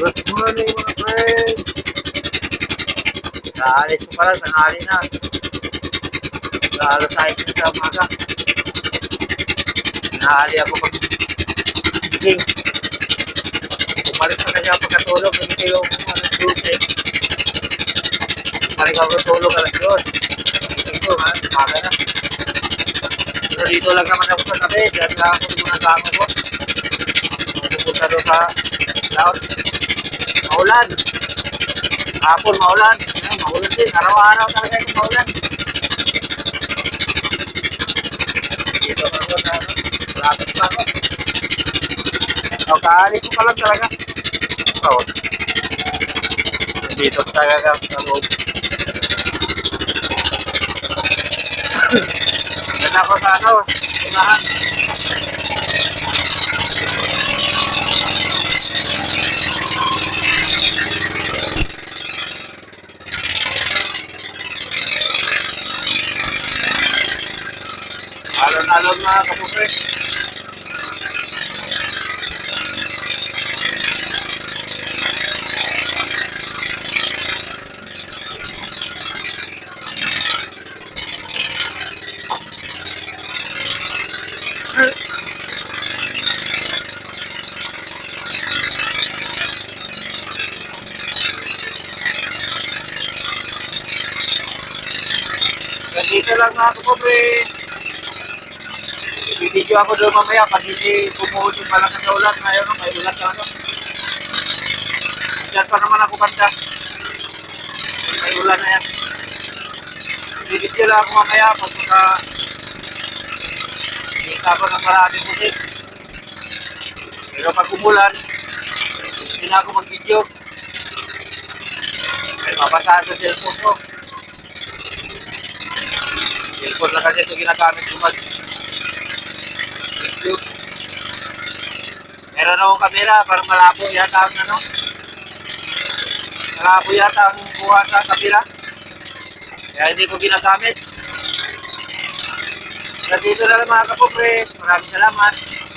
Good morning mga friends! Naalis ko pala, tanghali na. Lalo tayo sa umaga. Nahali ako pag gising. Bumalik pa kasi ako pagkatulog. Hindi yung alas 12. Bumalik ako tulog alas 2. Gising ko ha, umaga na. Pero dito lang naman ako sa tabi. Diyan lang ako yung mga tama ko. Pupunta doon sa laot. Maulan. Hapon maulan. Maulan din. Araw-araw talaga yung maulan. Dito ako sa lapit pa ako. O, kaalis ko pa lang talaga. Oo. Dito talaga sa loob. Yan ako sa ano, unahan. Alon-alon mga kapupre. Dito lang mga kapupre. Video ako doon mamaya pag hindi bumuhos yung malakas na ulan. Ngayon may ulan na ano. Diyan pa naman ako banda. May ulan na yan. Video lang ako mamaya pag kita ko ng maraming musik. Pero pag umulan, hindi na ako mag-video. May mabasa sa cellphone ko. Cellphone na kasi ito ginagamit ko mag-video. Meron akong kamera para malabo yata ang ano. Malabo yata ang buha sa kamera. Kaya hindi ko ginagamit. Dito na lang mga kapupre. Maraming salamat.